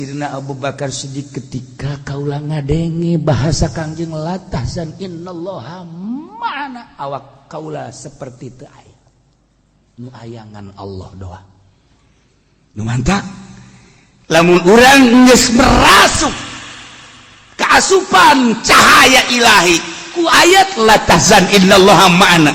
Sayyidina Abu Bakar Siddiq ketika kaula ngadenge bahasa Kangjeng latahzan innallaha ma'ana awak kaula seperti teu aya nu ayangan Allah doa nu mantap lamun urang geus merasuk kaasupan cahaya ilahi ku ayat latahzan innallaha ma'ana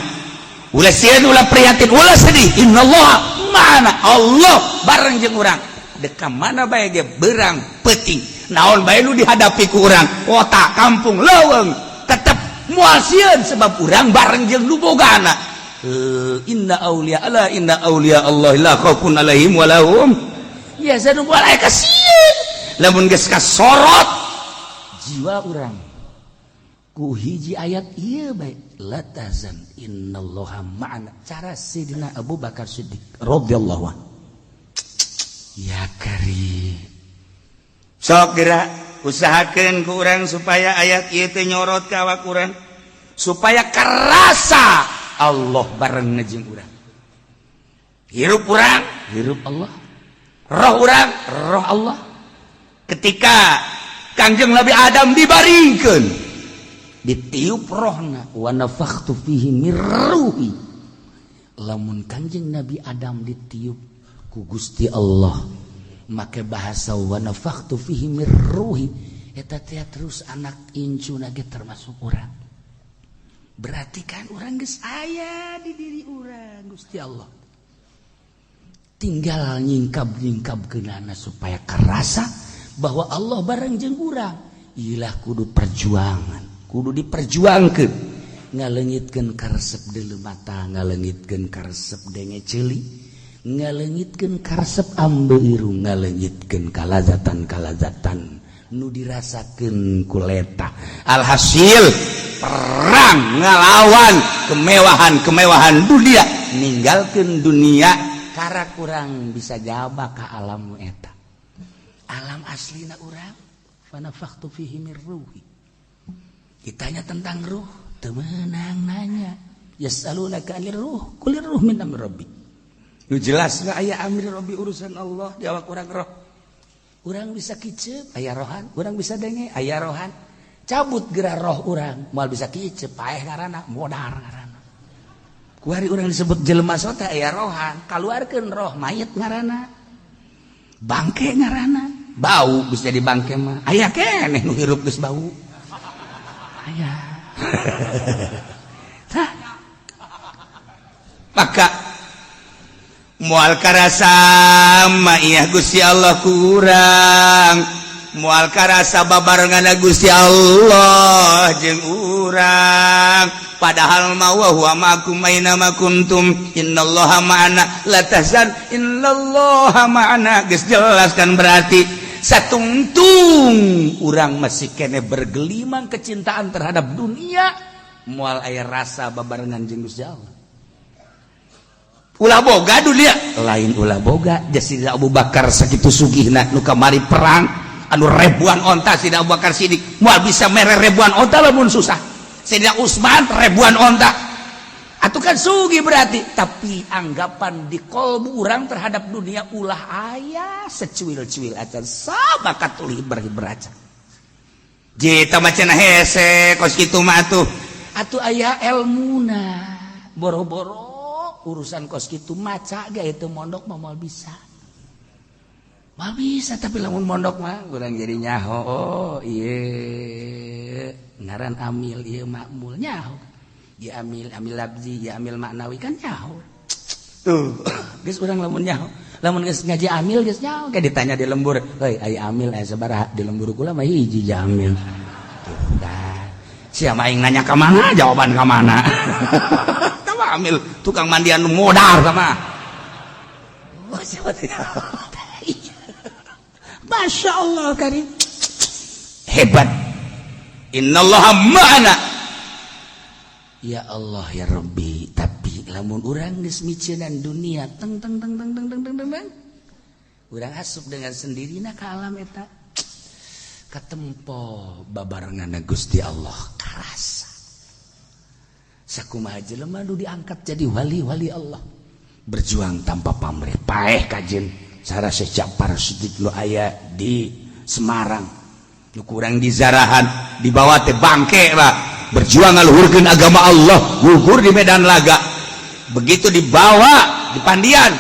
ulah sieun ulah prihatin ulah sedih innallaha ma'ana Allah bareng jeung urang dekam mana bae ge berang peuting naon bae nu dihadapi ku urang kota kampung leuweung tetep moal sieun sebab urang bareng jeung nu bogana inna auliya Allah la khaufun alaihim wa lahum yazanun wala kasieun lamun geus kasorot jiwa urang ku hiji ayat ieu bae la tahzan innallaha ma'ana cara Sayyidina Abu Bakar Siddiq radhiyallahu anhu. Ya kari sok geura usahakeun ku urang supaya ayat ieu teh nyorot ka awak urang supaya karasa Allah bareng jeung urang hirup urang hirup Allah roh urang roh Allah ketika Kangjeng Nabi Adam dibaringkeun ditiup rohna wa nafakhtu fihi mir ruhi lamun Kangjeng Nabi Adam ditiup ku Gusti Allah make bahasa wa nafakhtu fihi mir ruhi eta teh terus anak incuna ge termasuk urang berarti kan urang geus aya di diri urang Gusti Allah tinggal nyingkap-nyingkapkeunana supaya karasa bahwa Allah bareng jeung urang ilah kudu perjuangan kudu diperjuangkeun ngaleungitkeun karesep deuleu mata ngaleungitkeun karesep denge ceuli ngalengitkeun karesep ambeuiru ngalengitkeun kalazatan nu dirasakeun ku leta alhasil perang ngalawan kemewahan dunia ninggalkeun dunia kara kurang bisa jaba ka alam eta alam aslina urang fa nafakhtu fihi mir ruhi ditanya tentang ruh teu meunang nanya yasalunaka anir ruh kulir ruh min amri rabbi nu jelas nggak aya amri rabbi urusan Allah di awak urang roh urang bisa kicep aya rohan urang bisa denge aya rohan cabut geura roh urang moal bisa kicep paeh ngaranna modar ngaranna ku ari urang disebut jelema sota aya rohan kaluarkeun roh mayit ngaranna bangke ngaranna bau geus jadi bangke mah aya keneh nu hirup geus bau aya tah maka moal karasa ma'iyah Gusti Allah kurang moal karasa babarengan Gusti Allah jeung urang padahal ma wa huwa ma'akum aina ma kuntum innallaha ma'ana la tahzan innallaha ma'ana geus jelaskan berarti satungtung urang masih kene bergelimang kecintaan terhadap dunia moal aya rasa babarengan jeung Gusti Allah ulah boga dunia lain ulah boga Sayyidina Abu Bakar sakitu sugihna nu kamari perang anu ribuan onta Sayyidina Abu Bakar Siddiq moal bisa mere ribuan onta lamun susah Sayyidina Utsman ribuan onta atuh kan sugih berarti tapi anggapan di kolbu urang terhadap dunia ulah aya secuil-cuil acan sabakat ulih beraca jeta macana hese kos kitu mah atuh aya elmuna boro-boro urusan kos gitu maca ga itu mondok mah mal bisa tapi lamun mondok mah kurang jadi nyaho oh iya ngaran amil iya makmul nyaho ya amil labzi ya amil maknawi kan nyaho tuh geus urang lamun nyaho lamun geus ngaji amil geus nyaho kayak ditanya di lembur heuy aya amil aya sabaraha di lembur kula mah hiji jamil tuh kan sia aing nanya ka mana jawaban ka mana amil tukang mandian modar sama Masya Allah karim hebat innallaha ma'ana ya Allah ya Rabbi tapi lamun urang geus miceunan dunia teng urang asup dengan sendirina ka alam eta katempo babarengan Gusti Allah karasa sakumaha jelema nu diangkat jadi wali-wali Allah berjuang tanpa pamrih paeh kajen cara sejak para sidik lo aya di Semarang nu kurang di Zarahan dibawa teh bangke lah berjuang ngaluhurkeun agama Allah gugur di medan laga begitu dibawa di Pandian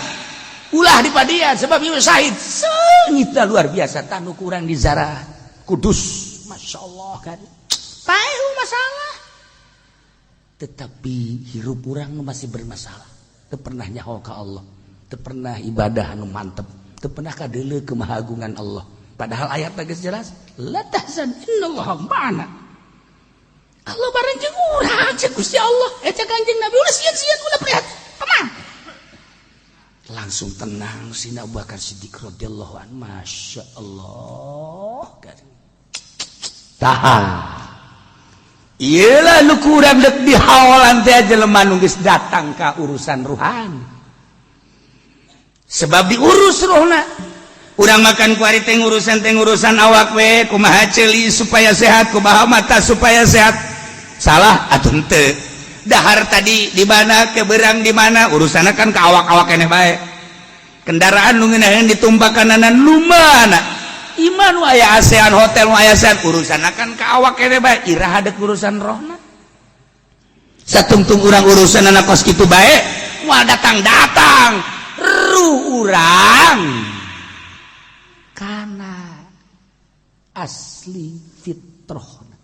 ulah di Pandian sebab ieu syahid seungitna luar biasa tanu kurang di Zarahan Kudus Masya Allah kan tahu masalah tetapi hirup urang masih bermasalah teu pernah nyaho ka Allah teu pernah ibadah anu mantep teu pernah kadeuleu ke mahagungan Allah padahal ayatna geus jelas la tahzan innallaha ma'ana Allah bareng jeung urang cek Gusti Allah eta Kanjeng Nabi ulah sieun-sieun ulah prihatin tenang langsung tenang sina Abu Bakar Siddiq radhiyallahu anhu Masya Allah tahan iyalah nu kurang dek dihawalan teh jelema nu geus datang ka urusan rohani sebab diurus rohna urang makan ku ari teh urusan awak we kumaha ceuli supaya sehat kumaha mata supaya sehat salah atuh teu dahar tadi di mana keberang di mana urusana kan ka awak-awak keneh bae kendaraan nu ngeunaheun ditumbakanana lumana iman nu aya ASEAN hotel nu aya sehat urusana kan ka awak keneh bae iraha deuk urusan rohna satungtung urang urusanana kos kitu bae moal datang ruh urang kana asli fitrahna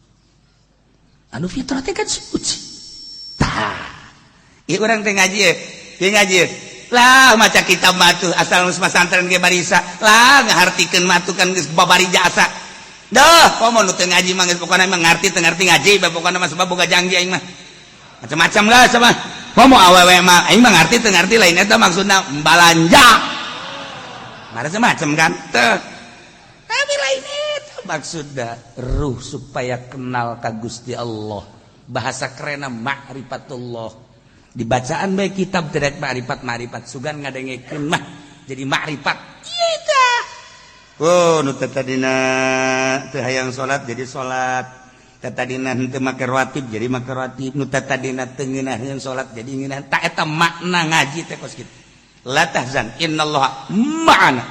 anu fitrah teh kan suci tah ieu urang teh ngaji lah maca kitab matu asal geus pasantren ge barisa lah ngahartikeun matu kan geus babari jasa dah komo nu teu ngaji mah geus pokona mah ngarti teu ngarti ngaji bae pokona mah sebab boga janji aing mah macam-macam lah sama komo awewe mah aing mah ngarti teu ngarti lain eta maksudna balanja mara semacam kan teu tapi lain eta maksudna ruh supaya kenal ka Gusti Allah bahasa kerenna ma'rifatullah di bacaan bae kitab terek ma'rifat sugan ngadengekeun mah jadi ma'rifat kita oh nu tadina teu hayang salat jadi salat tadina henteu make rawatib jadi make rawatib nu tadina teu ngeunaheun salat jadi ngeunaheun ta eta makna ngaji teh kos kitu la tahzan innallaha ma'ana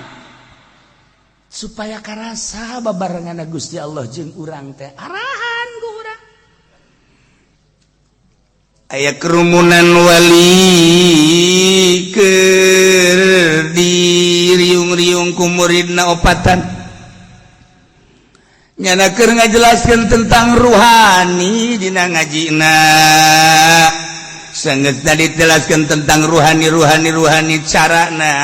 supaya karasa babarengan Gusti Allah jeung urang teh arahan ku urang aya kerumunan wali keur diriung-riung ku muridna opatan nyana keur ngajelaskeun tentang ruhani dina ngajina sangeusna dijelaskeun tentang ruhani carana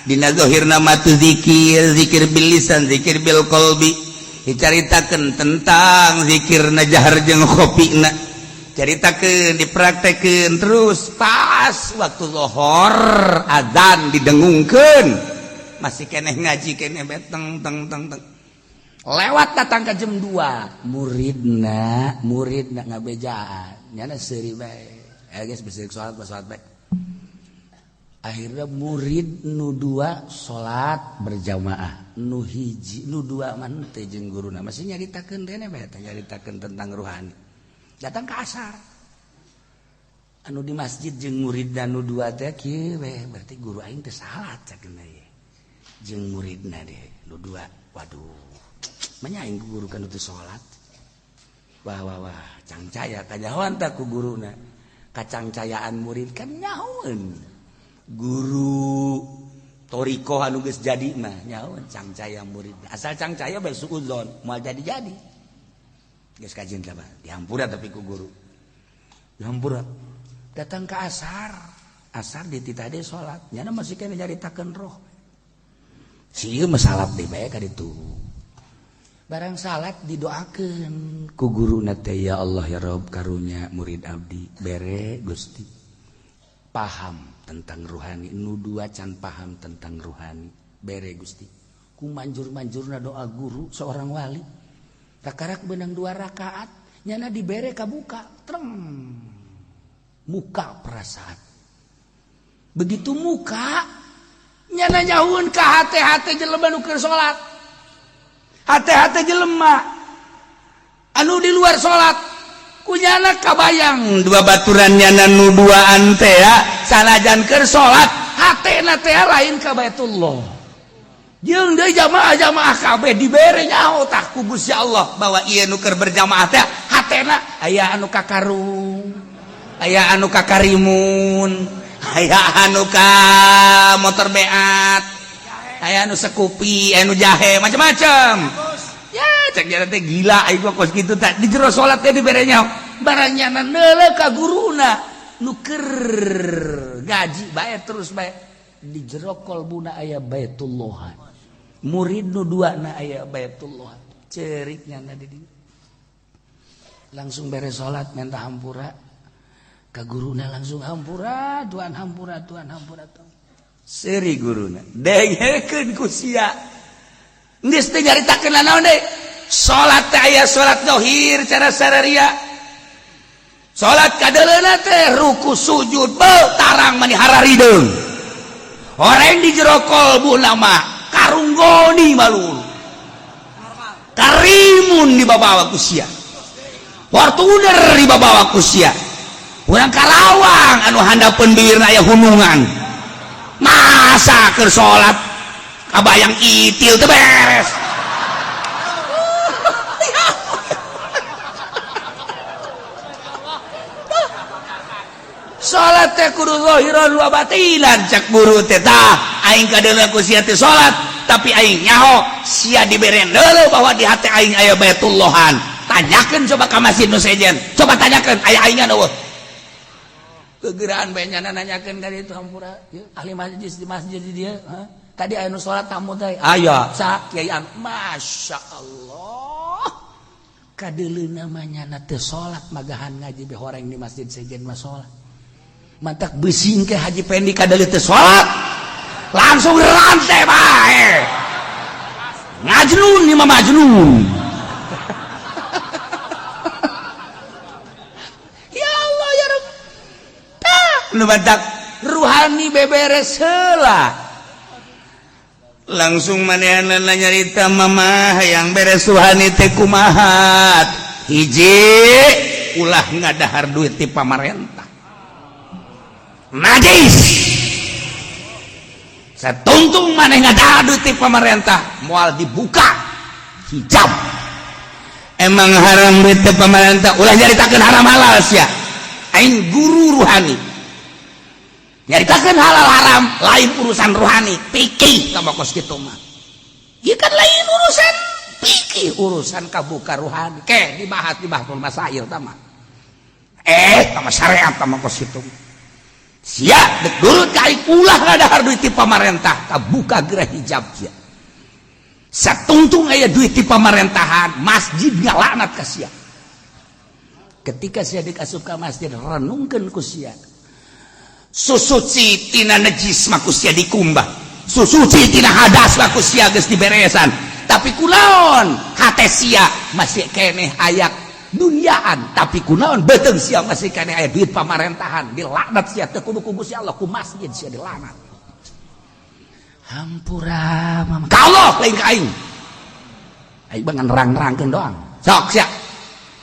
dina zahirna matu zikir bil lisan zikir bil qalbi dicaritakeun tentang zikirna jahar jeung khofina caritakeun dipraktekeun terus pas waktu zuhur azan didengungkeun masih keneh ngaji keneh beteng teng lewat datang ke jam 2 muridna ngabejaan nyana seuri bae geus beuseuh salat bae akhirnya murid nu 2 salat berjamaah nu hiji nu 2 mah teh jeung guruna masih nyaritakeun keneh bae nyaritakeun tentang rohani datang ke asar anu di masjid jeung muridna nu 2 teh kieu we berarti guru aing teh salat cakeun ye jeung muridna deh nu 2 waduh manya aing guru kan teu salat wah cangcaya kanyahoan tah ku guruna kacangcayaan murid kan nyahoeun guru toriko anu geus jadi mah nyahoeun cangcaya murid asal cangcaya bae suudzon moal jadi geus kajian teh dihampura tapi ku guru dihampura datang ke asar di titah deui salat nyana masih keneh nyaritakeun roh sieun mah salat deui bae ka ditu barang salat didoakeun ku guruna teh ya Allah ya Rabb karunya murid abdi bere Gusti paham tentang rohani nu 2 can paham tentang rohani bere Gusti ku manjur-manjurna doa guru seorang wali takarak benang 2 rakaat nyana dibere kabuka treng muka perasaan begitu muka nyana nyahuun ka hate-hate jelema nu keur salat hate-hate jelema anu di luar salat kunyana kabayang 2 baturan nyana nu 2an teh ya sanajan keur salat hatena teh lain ka Baitullah jeung deui jamaah-jamaah kabeh dibere nyaho tah ku Gusti Allah bahwa ieu nu keur berjamaah teh hatena aya anu kakarung, aya anu kakarimun, aya anu ka motor beat, aya anu sekupi, anu jahe, macam-macam. Ya, cek jalan teh gila aing kos kitu tah. Di jero salat teh dibere nyaho. Barangnya neuleuh ka guruna nu keur gaji bae terus bae. Di jero kolbuna aya Baitullah. Murid nu duana aya Baitullah. Ceuriknya na di dieu. Langsung beres salat minta hampura. Ka guruna langsung hampura, tuan hampura, tuan hampura. Seri guruna. Dengekeun ku sia. Geus teh nyaritakeun naon deui? Salat teh aya salat zahir cara sararia. Salat kadeleuna teh ruku sujud beuh tarang mani hararideung. Horeng di jero kolbuna mah karunggoni malulu. Karimun dibabawa ku sia. Fortuner dibabawa ku sia. Urang Karawang anu handapeun bibirna aya hunungan. Masa keur salat kabayang itil teh beres. Salat teh kudu zahiran wa batinan cak buru teh tah aing kadeuleuna ku sia teh salat tapi aing nyaho sia dibere deuleu bahwa di hati aing aya Baitullahan. Tanyakeun coba ka masjid nu sejen, coba tanyakeun aya aingna eueuh. Kegeraan bae nyana nanyakeun ka ditu hampura, ahli masjid di masjid di dieu, tadi aya nu salat tamu teh. Aya, sa Kiai masyaallah. Kadeuleuna mah nyana teu salat magahan ngaji be horeng di masjid sejen mah salat. Mantak besing ke Haji Pendi kadeuleu teu salat. Langsung rantai bae. Ngajnun ieu mah majnun. Ya Allah ya Rabb. Nu mantak ruhani beberes heula. Langsung manehna nyarita mamah yang beres ruhani teh kumaha? Hiji ulah ngadahar duit ti pamarentah. Najis. Satuntung maneh ngadahar duit ti pamarentah moal dibuka hijab. Emang haram duit ti pamarentah ulah nyaritakeun haram halal sia. Aing guru ruhani. Nyaritakeun halal haram lain urusan ruhani, fikih tambah kos kitu mah. Ieu kan lain urusan fikih, urusan kabuka ruhani. Ke dibahas di bahtul masail tah mah. Tambah syariat tambah kos kitu. Sia dek dulu ka aing ulah ngadahar duit ti pamarentah kabuka gerah hijab sia. Satungtung aya duit ti pamarentahan, masjid ngalaknat ka sia. Ketika sia dikasup ka masjid renungkeun ku sia. Susuci tina najis mah ku sia dikumbah. Susuci tina hadas mah ku sia geus diberesan. Tapi kunaon hate sia masih keneh aya dunyaan, tapi kunaon beuteung sia masih keneh aya duit pamarentahan. Dilaknat sia teu kudu ku Gusti Allah, ku masjid sia dilaknat. Hampura mama. Ka Allah lain ka aing. Aing bangan rang-rangkeun doang. Sok sia.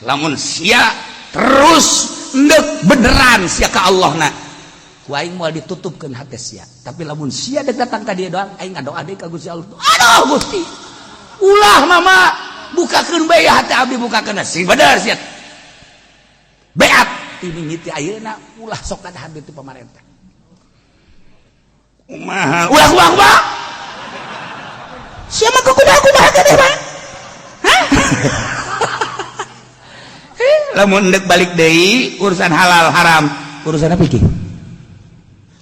Lamun sia terus endeup beneran sia ka Allahna. Ku aing moal ditutupkeun hate sia. Tapi lamun sia datang ka dieu doang aing ngadoa deui ka Gusti Allah. Aduh Gusti. Ulah mama bukakeun bae hati abdi bukakeun sing bener sia. Beat ti mimiti ayeuna ulah sok kadahar di pamarentah. Kumaha? Ulah. Sia mah kumaha ka deh, Pak? Hah? Lamun deuk balik deui urusan halal haram, urusan apa iki?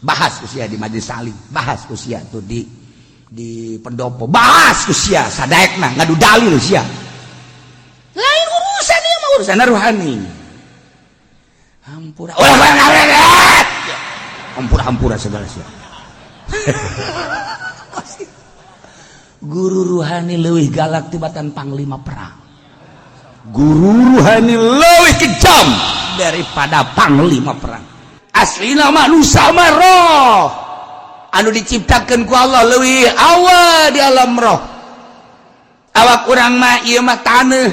Bahas usia di majelis salim, bahas usia tuh di pendopo, bahas usia sadaekna ngadu dalil sia. Lain urusan ieu mah urusan rohani. Hampura. Hampura segala sia. Guru ruhani leuwih galak tibatan panglima perang. Guru ruhani leuwih kejam daripada panglima perang. Aslina manusia mah roh anu diciptakeun ku Allah leuwih awal di alam roh. Awak urang mah ieu mah taneuh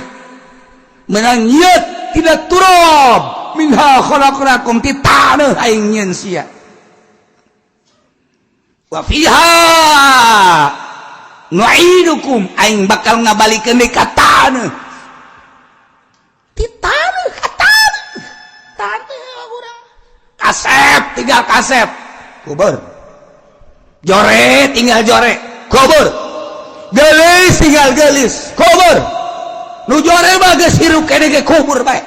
menang nyieut tina turab minha khalaqnakum ti taneuh aing nyieun sia. Wa fiha nu'idukum aing bakal ngabalikeun deui ka taneuh ti taneuh ka taneuh urang kasep tinggal kasep kubur jore tinggal jore kubur gelis tinggal gelis kubur nu jore mah geus hirup kene ge kubur bae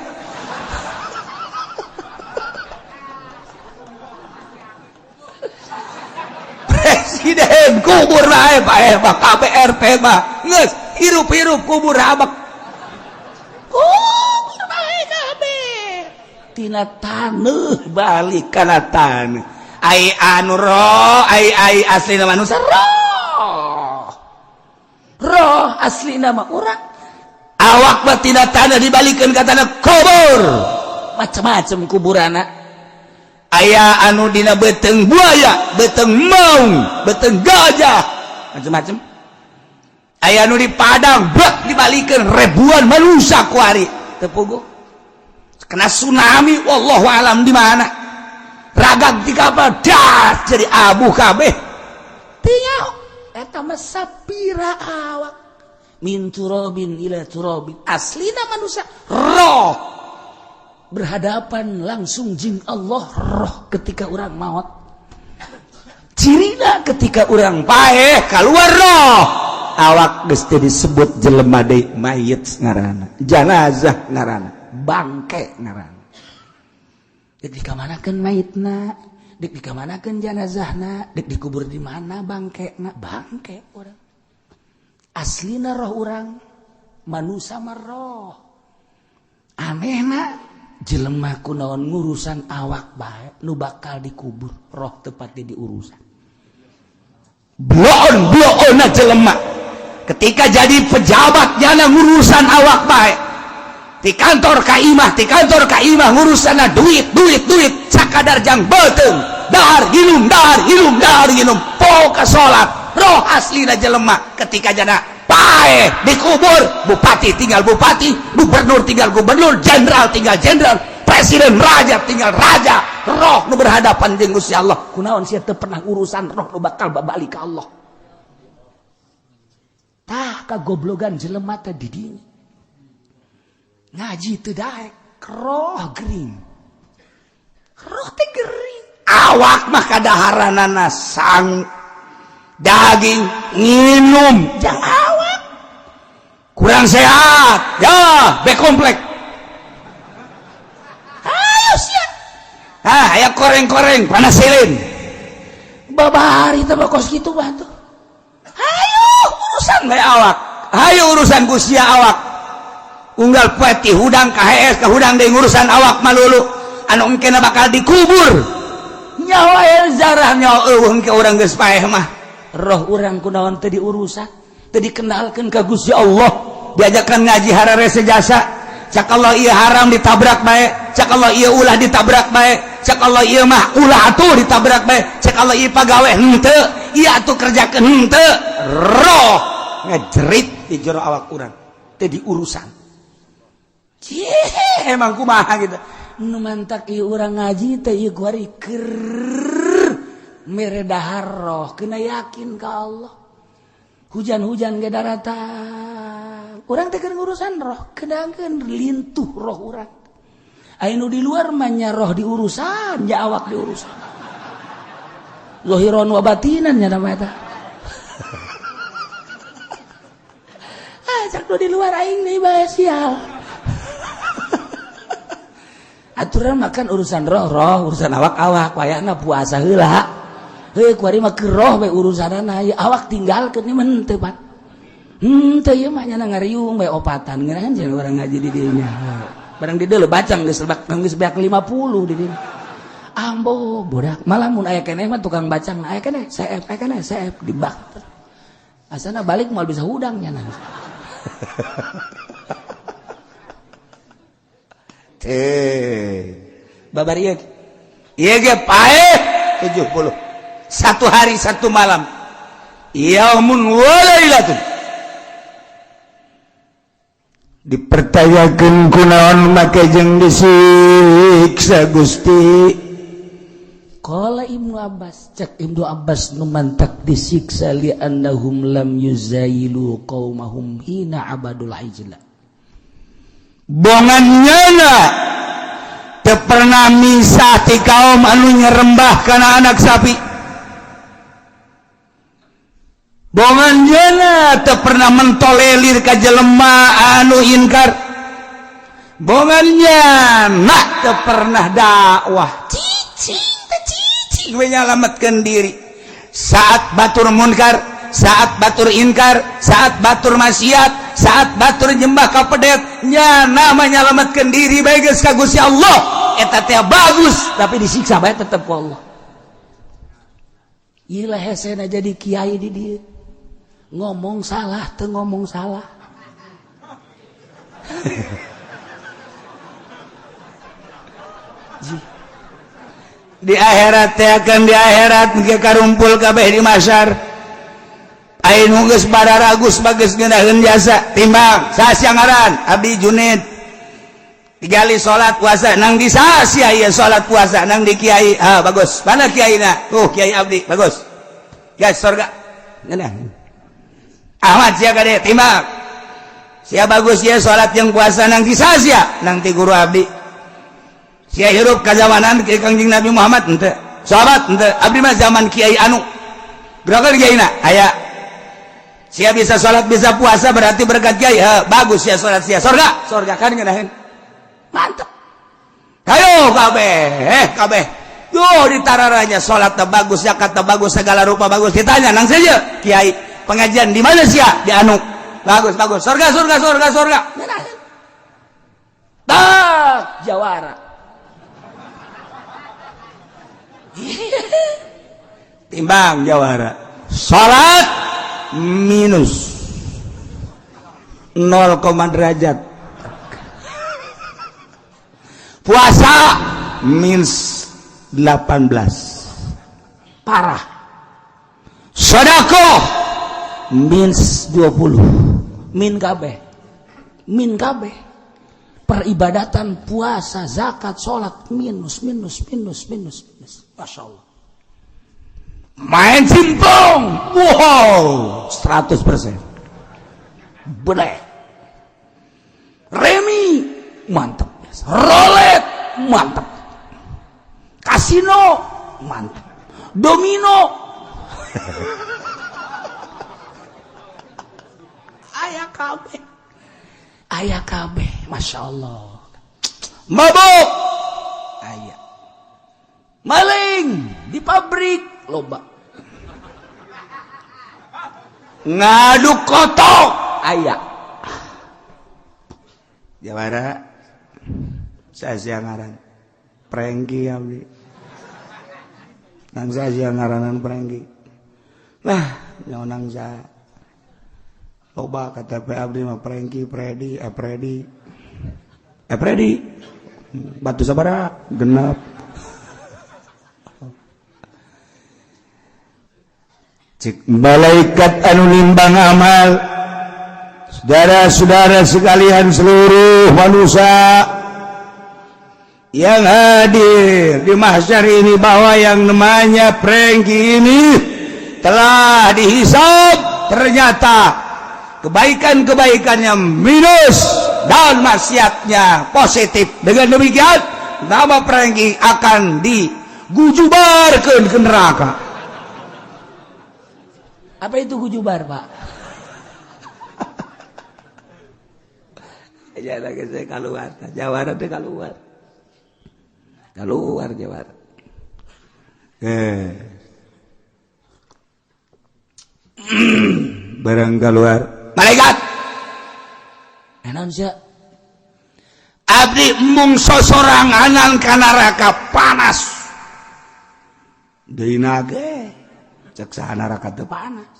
presiden kubur bae bae mah KPRT mah geus hirup-hirup kubur abak kubur bae kabeh tina taneuh balik kana taneuh ai anu roh ai aslina manusia roh aslina mah urang awak mah tina taneuh dibalikeun ka taneuh kubur macam-macam kuburana aya anu dina beteng buaya beteng maung beteng gajah macam-macam aya anu di padang bak dibalikeun ribuan manusia ku ari teu puguh kena tsunami wallahu alam di mana ragag di kapal das jadi abu kabeh tinggal eta mah sapira awak min turabin ila turabin aslina manusia roh berhadapan langsung jeung Allah roh ketika orang maut cirina ketika orang paeh keluar roh awak geus teu disebut jelema deui mayit ngaranna janazah ngaranna bangke ngaranna dek dikamanakeun mayitna dek dikamanakeun janazahna dek dikubur di mana bangkena bangke urang aslina roh urang manusia mah roh anehna jelema kunaon ngurusan awak bae nu bakal dikubur roh tepatnya diurusan bloon jelema ketika jadi pejabat nyana ngurusan awak bae di kantor kaimah ngurusana duit sakadar jang beuteung dahar hinum poka salat roh aslina jelema ketika jana paeh dikubur bupati tinggal bupati gubernur tinggal gubernur jenderal tinggal jenderal presiden raja tinggal raja roh nu berhadapan jeung Gusti Allah kunaon sia teu pernah urusan roh nu bakal babalik ka Allah tah kagoblogan jelema teh di dieu ngaji teu daek roh gering roh teh gering awak mah kadaharanana sang daging minum jang awak kurang sehat ya be komplek ayo sia aya koreng-koreng panasilin babari teh kos kitu mah tuh ayo urusan bae awak ayo urusan Gusti awak unggal peti hudang ka HS ka hudang deui urusan awak malulu anu engkena bakal dikubur nyawa zarah nyawa eueuh ke urang geus paeh mah roh urang kunaon teu diurusan teu dikenalkeun ka Gusti Allah diajakan ngaji harare sejasa cak Allah ieu haram ditabrak bae cak Allah ieu ulah ditabrak bae cak Allah ieu mah ulah atuh ditabrak bae cak Allah ieu pagawe henteu ieu atuh kerjakeun henteu roh ngajerit di jero awak urang teu diurusan cie emang kumaha gitu nu mantak ieu urang ngaji teh ieu kuari keur mere dahar roh kena yakin ka Allah hujan-hujan ge daratan urang teh keur ngurusan roh kedangeun lintuh roh urang aya nu di luar mah nya roh diurusan nya awak diurusan zahiran wa batinan nya nama eta cak nu di luar aing deui bae sial aturan makan urusan roh urusan awak wayahna puasa heula kuari mah keur roh we urusanana ieu awak tinggalkeun ieu mah teu pat teu ieu mah nya ngariung we opatan ngeunaheun cenah urang ngaji di dieu nya barang di dieu bacang geus beak 50 di dieu ambo budak malah mun aya keneh mah tukang bacang aya keneh CF di bak asana balik moal bisa hudang nya babar ieu ge paeh 70 satu hari satu malam yaumun walailatun dipertanyakeun kunaon make jeung disiksa Gusti Qala Ibnu Abbas, cek Ibnu Abbas nu mantak disiksa li annahum lam yuzailu qaumahum hina abadul ijla. Bongannyana teu pernah misah ti kaum anu nyerembah kana anak sapi. Bongannyana teu pernah mentolelir ka jelema anu inkar. Bongannyana teu pernah dakwah. Gue nyalamatkan diri saat batur munkar, saat batur inkar, saat batur maksiat, saat batur nyembah ka pedet, nya nama nyalamatkan diri bae geus ka Gusti Allah. Eta teh bagus, tapi disiksa bae tetep ku Allah. Ieu lah hesena jadi kiai di dieu. Ngomong salah teu ngomong salah. Di akhirat teh akan di akhirat ge karumpul kabeh di mahsyar. Ain geus badaragus bageus ngeunaheun jasa timbang sasia ngaran abdi Junaid. Tigali salat puasa nang di sasia ieu salat puasa nang di kiai. Ah bagus. Mana kiaina? Kiai abdi bagus. Gas surga. Ngeunah. Ahmad sia gade timbang. Sia bagus ieu salat jeung puasa nang di sasia nang ti guru abdi. Sia hirup ka zamanan Kangjeng Nabi Muhammad henteu. Sahabat henteu. Abdi mah zaman kiai anu. Berangkat kiaina aya. Sia bisa salat bisa puasa berarti berkat kiai. Bagus ya salat sia. Surga kan ngeunaheun. Mantap. Hayo kabeh. Yo ditararanya salat teh bagus, zakat teh bagus, segala rupa bagus. Ditanya nang saja kiai, pengajian di mana sia? Di anu. Bagus. Surga. Ngeunaheun. Tak jawara. Timbang jawara salat minus 0, derajat, puasa minus 18, parah, sedekah minus 20, min kabeh, peribadatan puasa zakat salat minus. Masya Allah. Main simpong, wow, 100%. Bener. Remi, mantap. Roulette, mantap. Kasino, mantap. Domino, ayah kabeh, Masya Allah. Mabuk, ayah. Maling di pabrik loba, ngaduk kotok aya. Jawara saya ngaran Prengki abdi. Nang saya ngaranan Prengki. Lah nyaonang sa loba KTP abdi mah Prengki, Predi. Batu sabaraha? Genep. Cik malaikat anu nimbang amal, saudara-saudara sekalian seluruh manusia yang hadir di mahsyar ini, bahwa yang namanya Prengki ini telah dihisab, ternyata kebaikan-kebaikannya minus dan maksiatnya positif. Dengan demikian nama Prengki akan digujubarkeun ke neraka. Apa itu gujubar, Pak? Ya lagi saya keluar, Jawara teh keluar Jawara. Barang keluar, malaikat. Enak sih. Abdi mung sosoranganan ka neraka panas. Deuna ge cek saha neraka teu panas.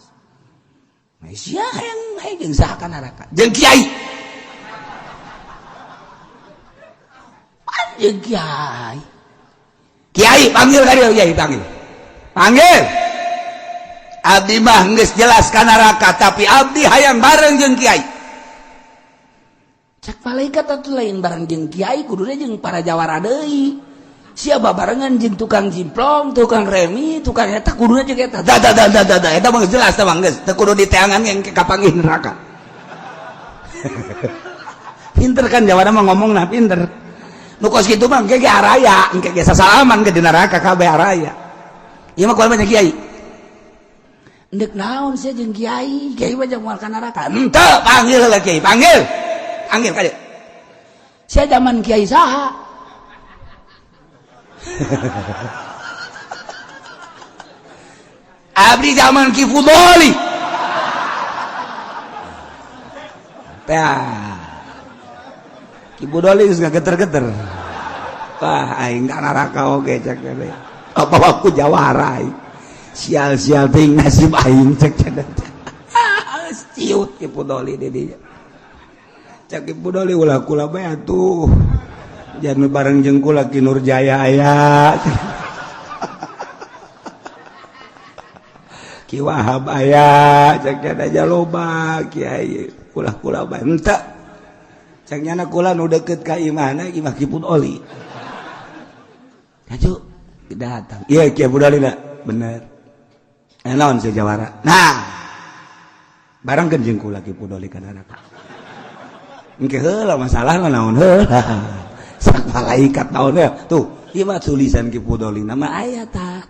Sia yang jeung saha ka neraka? Jeung kiai. Jeung kiai. Kiai panggil ka dieu, kiai panggil. Abdi mah geus jelas ka neraka, tapi abdi hayang bareng jeung kiai. Cek malaikat atuh lain bareng jeung kiai, kuduna jeung para jawara deui. siapa barengan jeung tukang jimplong, tukang remi, tukang eta kuduna jeung eta. Eta mah jelas teh mah geus, teu kudu diteangan yang kapanggih neraka. Pinter kan Jawa mah ngomongna pinter. Nu kos kitu mah engke ge araya, engke ge sasalaman ke di neraka kabeh araya. Ieu mah kumaha banyak kiai. Endek naon sia jeung kiai, kiai mah jeung moal ka neraka. Henteu, panggil heula kiai, panggil. Panggil ka dieu. Sia zaman kiai saha? Abdi zaman Ki Fudoli. Ki Fudoli geus ngageter-geter. Wah, aing ka neraka oge cek teh. Apa aku jawara. Sial-sial ting nasib aing cek cenah. Ciut Ki Fudoli di dieu. Cek Ki Fudoli ulah kula bae atuh. Jangan bareng jeung kula Ki Nurjaya aya. Ki Wahab aya, cek ada loba kiai. Kula bae henteu. Cek nyana kula nu deukeut ka imahna Imah Ki Fudoli. Aju datang. Iya Ki Fudoli na, bener. Naon si jawara. Nah. Barengkeun jeung kula Ki Fudoli ka neraka. Engke heula masalahna naon heula. Sak malaikat naonnya tuh ieu mah tulisan Ki Fudoli nama aya tah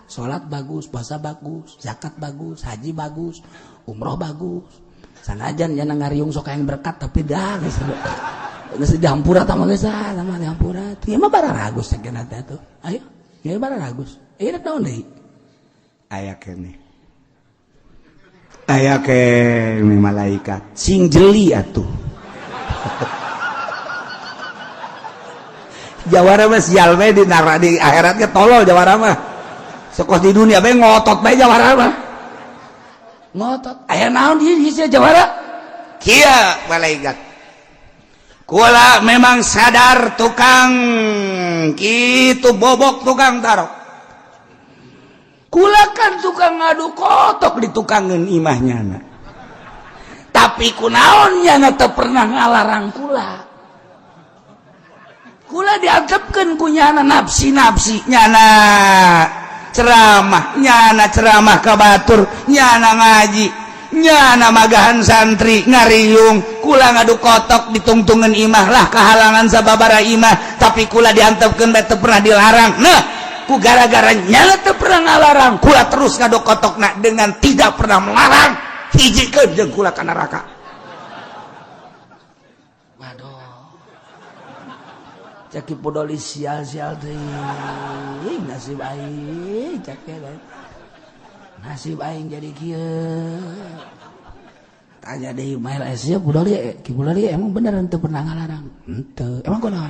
salat bagus, puasa bagus, zakat bagus, haji bagus, umroh bagus. Sanajan nya ngariung sok yang berkat tapi dah geus dihampura tah mah geus mah dihampura. Ieu mah bararagus cenah teh tuh. Ayo, ieu bararagus. Ieu naon deui? Aya keneh. Aya keneh malaikat sing jeli atuh. Jawara mah sial bae di akhirat ge tolol jawara mah. Sekos di dunia bae ngotot bae jawara mah. Ngotot. Aya naon ieu sia jawara? Kieu malaikat. Kula memang sadar tukang kitu bobok tukang tarok. Kula kan tukang ngadu kotok di tukangeun imahnyana. Tapi kunaon nya teu pernah ngalarang kula. Kula diantepkeun ku nyana nafsi nyana ceramah ka batur, nyana ngaji, nyana magahan santri ngariung, kula ngadu kotok ditungtungan imah lah kahalangan sababara imah, tapi kula diantepkeun bae teu pernah dilarang. Nah, ku gara-gara nyana teu pernah ngalarang, kula terus ngadu kotokna dengan tidak pernah melarang, hijikeun jeung kula ka neraka. Ki Fudoli sial-sial teuing nasib aing cek nasib aing jadi kieu. Tanya deui mail sia Fudoli Ki Fudoli emang bener henteu pernah ngalarang? Henteu. Emang kunaon?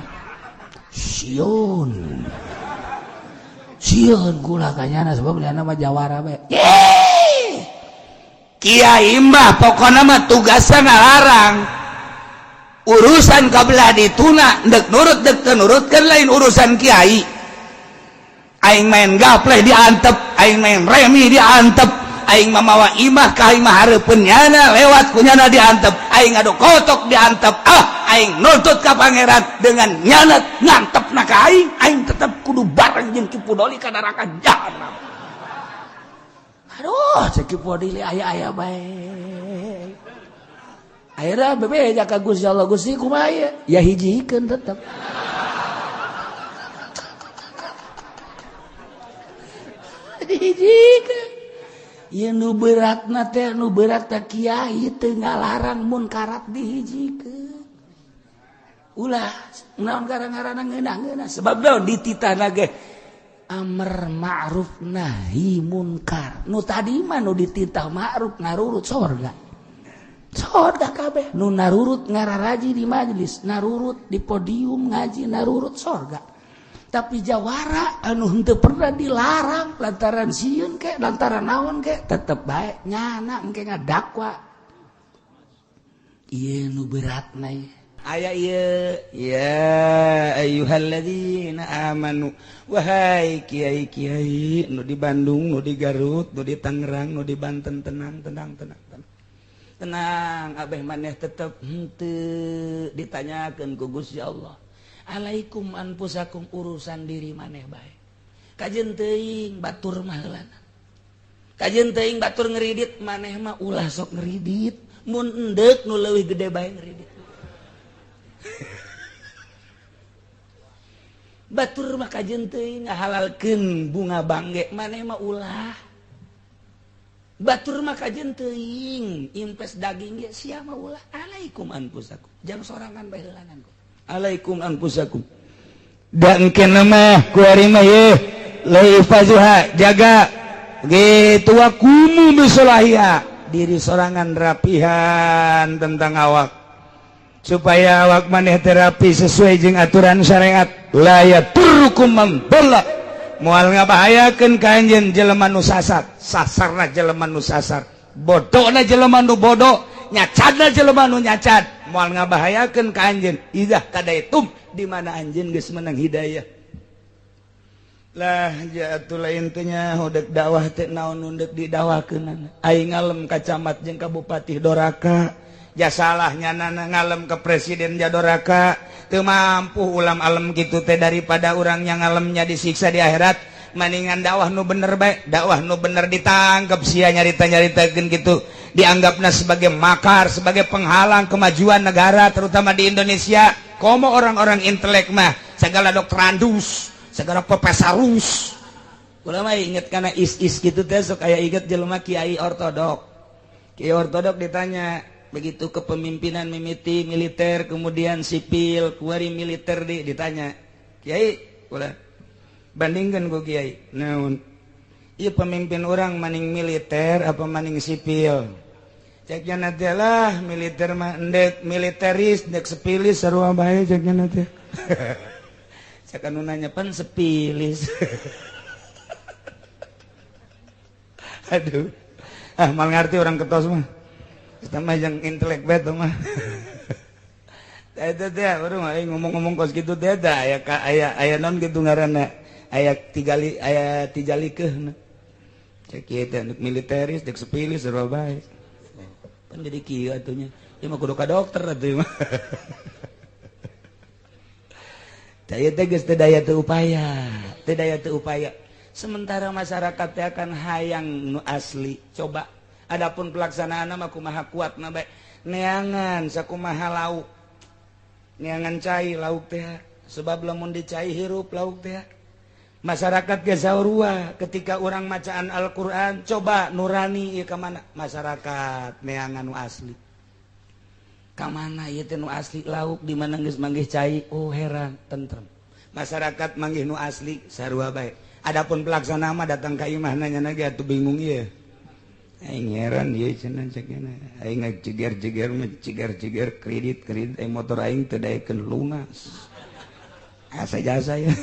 Sieun kula kanyana sebab liana mah jawara bae. Kiai mah pokona mah tugasna ngalarang. Urusan kabelah dituna dek nurut dek tenurutkan lain urusan kiai. Aing main gapleh diantep, aing main remi diantep, aing mamawa imah ka imah hareupeun nyana lewat kunyana diantep, aing adu kotok diantep. Aing nuntut ka pangeran dengan nyana ngantepna ka aing tetep kudu bareng jeung Ki Fudoli ka neraka jahanam. Aduh, cek Ki Fudoli aya-aya bae. Akhirnya bebe jaka Gusti Allah Gusti kumaha ya? Ya hijikeun tetep. Hijikeun. Ieu nu beratna teh nu berat teh kiai teu ngalarang munkarat dihijikeun. Ulah naon garang-garana ngeunah-ngeunah sebab naon dititahna ge amr ma'ruf nahi munkar. Nu tadi mah nu dititah ma'ruf ngarurut surga. Surga kabeh nu narurut ngararaji di majelis, narurut di podium ngaji, narurut surga. Tapi jawara anu henteu pernah dilarang lantaran sieun ke, lantaran naon ke, tetep bae nyana engke ngadakwa. Ieu nu beratna ieu. Aya ieu ya ayyuhalladzina amanu wahai kiai-kiai nu di Bandung, nu di Garut, nu di Tangerang, nu di Banten tenang. Tenang, abeh maneh tetep henteu ditanyakeun ku Gusti Allah. alaikum anfusakum urusan diri maneh bae kajen teuing batur mah heulana kajen teuing batur ngeridit maneh mah ulah sok ngeridit mun endek nu leuwih gede bae ngeridit batur mah kajen teuing ngahalalkeun bunga bangge maneh mah ulah batur mah kajen teuing impes daging ge sia mah ulah alaikum anfusakum jang sorangan bae heulanan alaikum anfusakum dan engkeun mah ku ari mah ye laifazuha jaga gitu wakumu bisolahiha diri sorangan rapihan tentang awak supaya awak maneh terapi sesuai jeung aturan syariat la yaturukum man dhalla moal ngabahayakeun ka anjeun jelema nu sasarna jelema nu sasar bodohna jelema nu bodoh nyacadna jelema nu nyacad moal ngabahayakeun ka anjeun idah kadaitum di mana anjeun geus menang hidayah lah jatuh lain teh nya hodek dakwah teh naon nu deuk didakwakeun aing ngalem ka camat jeung ka bupati Doraka jasalah nyanana ngalem ke presiden Jadoraka teu mampu ulam alem kitu teh daripada urang yang ngalemnya disiksa di akhirat maningan dakwah nu bener bae dakwah nu bener ditangkep sia nyarita-nyaritakeun kitu dianggapna sebagai makar sebagai penghalang kemajuan negara terutama di Indonesia komo orang-orang intelek mah segala doktorandus segala profesorus ulah mah inget kana is kitu teh sok aya inget jelema kiai ortodok ditanya begitu kepemimpinan mimiti militer kemudian sipil kuari militer ditanya kiai ulah bandingkan ku kiai naon ieu pemimpin orang maning militer apa maning sipil ceknya nanti lah militer mah endek militeris endek sepilis sarua bae ceknya nanti cek anu nanya pan sepilis aduh mal ngarti orang ketos mah kita mah yang intelek betul mah. Eta teh baru mah ngomong-ngomong kos kitu teh da aya non kitu ngaranna aya tijalikeun. Cek ieu teh nu militeris dek sepilis sarua bae. Pan jadi kieu atunya. Ieu mah kudu ka dokter atuh mah. Daya teh geus teu daya teu upaya. Sementara masyarakat teh akan hayang nu asli. Coba adapun pelaksanaan mah kumaha kuatna bae neangan sakumaha lauk neangan cai lauk teh sebab lamun dicai hirup lauk teh masyarakat ge saurua ketika orang macaan Al-Qur'an coba nurani ieu ka mana masyarakat neangan nu asli ka mana ieu teh nu asli lauk di mana geus manggih cai oh heran tentrem masyarakat manggih nu asli sarua bae adapun pelaksana mah datang ka imah nanya ge atuh bingung ieu aing heran ieu cenah cekna aing ciger-ciger mah ciger kredit motor aing teu daekeun lunas asa jasa ya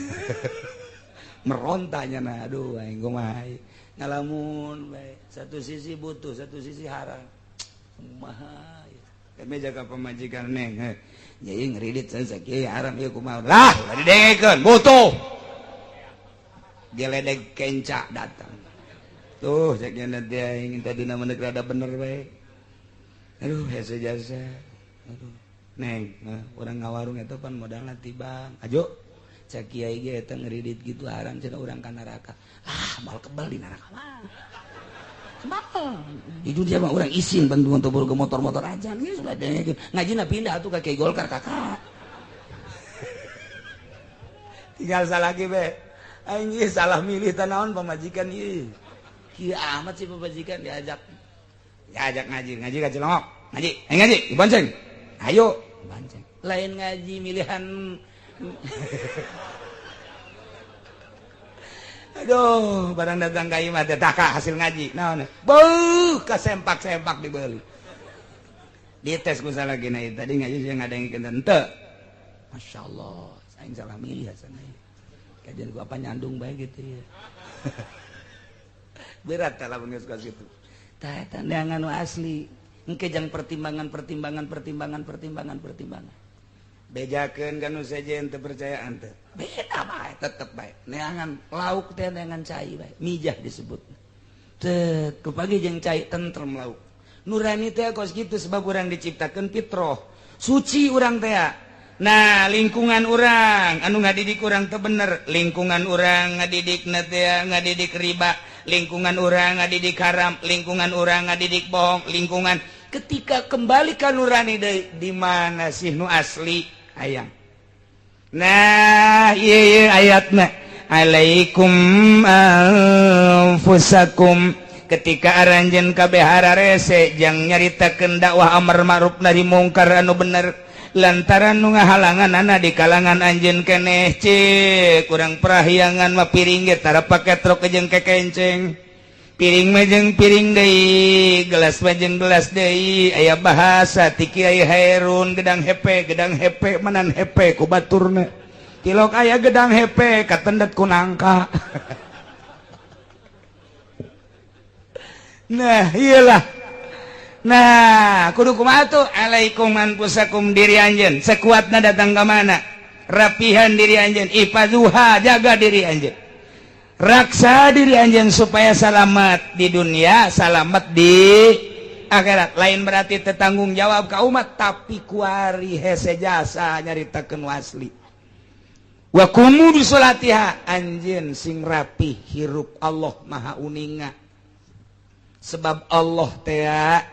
merontanya na aduh aing kumaha ngalamun bae satu sisi butuh satu sisi haram kumaha kami jaga pemajikan neng nya ieu ngredit sakieu haram ieu kumaha lah didengekeun butuh geledeg kenca datang tuh ceknya nanti aing tadi nama negara ada bener baik aduh hese jasa aduh neng orang ngawarung itu pan modalna tibang ajo cek kiai ge eta ngeridit gitu haram cenah urang ka neraka mal kebal di neraka mah kebal itu dia mah urang isin bantu untuk ke motor-motor aja geus sudah ngajina pindah atuh ka Kiai Golkar kakak tinggal salaki be aing ieu salah milih tanaon pamajikan ieu kieu amat sih pemajikan diajak ngaji ka Cilongok ngaji dibonceng ayo bonceng lain ngaji milihan aduh barang datang ka imah teh taka hasil ngaji naon beuh ka sempak dibeuli dites ku salagina ieu tadi ngaji saya ngadengkeun teu masyaallah aing salah milih asana kajian ku apa nyandung bae gitu ya berat kalau geus ka kitu tah eta neangan nu asli engke jang pertimbangan bejakeun ka nu sejen teu percayaan teh beda bae tetep bae neangan lauk teh neangan cai bae mijah disebut teu kupagi jeung cai tentrem lauk nurani teh kos kitu sebab urang diciptakeun fitrah suci urang teh Nah lingkungan orang anu ngadidik kurang tuh bener lingkungan orang ngadidik ngadidik riba lingkungan orang ngadidik haram lingkungan orang ngadidik bohong lingkungan ketika kembalikan nurani di mana sih nu asli ayam nah iya ayatna alaikum anfusakum ketika aranjen kabehara rese jang nyaritakeun dakwah amar ma'ruf nahi mungkar anu bener lantaran nu ngahalangan anak di kalangan anjeun keneh cek kurang perahyangan mah piring ge tara pake truk jeung kekenceng piring mah jeung piring deui gelas mah jeung gelas deui aya bahasa ti Kiai Hairun gedang hepe menan hepe ku baturna tilok aya gedang hepe katendet ku nangka nah iyalah nah kudu kumaha tuh alaikum anfusakum diri anjeun sekuatna datang ka mana rapihan diri anjeun ifazuha jaga diri anjeun raksa diri anjeun supaya selamat di dunia selamat di akhirat lain berarti tetanggung jawab ka umat tapi kuari hese jasa nyaritakeun wasli wa kumu bisolatiha anjeun sing rapi hirup Allah maha uninga sebab Allah teh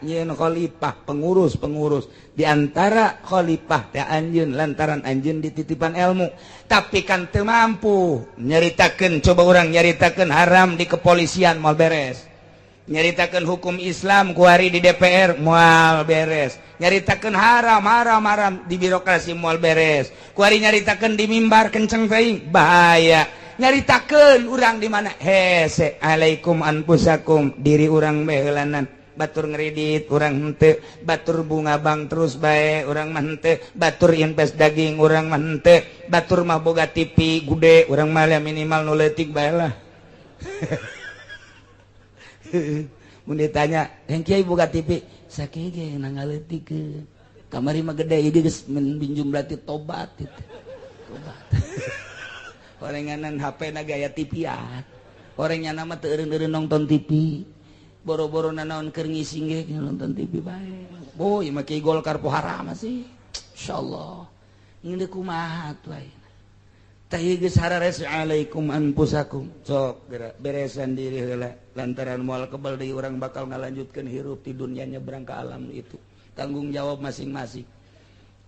nyeun khalifah pengurus diantara khalifah teh anjeun lantaran anjeun dititipan ilmu tapi kan teu mampu nyaritakeun coba urang nyaritakeun haram di kepolisian moal beres nyaritakeun hukum Islam kuari di DPR moal beres nyaritakeun haram di birokrasi moal beres kuari nyaritakeun di mimbar kenceng teuing bahaya nyaritakeun urang di mana hese alaikum anfusakum diri urang behelanan batur ngredit urang henteu batur bunga bank terus bae urang mah henteu batur invest daging urang mah henteu batur mah boga TV gude urang mah minimal nu leutik bae lah mun ditanya yang kiai boga TV sakieu ge nangaleutik kamari mah gede ieu geus minjum berarti tobat itu tobat orenganan HP na gaya TV-an orangnya nama teu eureun-eureun nonton TV boro-boro naon keur ngising ge nonton TV bae boy make Golkar pohara mah sih insyaallah ngeun kumaha tuh ayeuna tah ieu geus harares alaikum anfusakum sok beresan diri heula lantaran moal kebal deui urang bakal ngalanjutkeun hirup di dunya nyebrang ka alam itu tanggung jawab masing-masing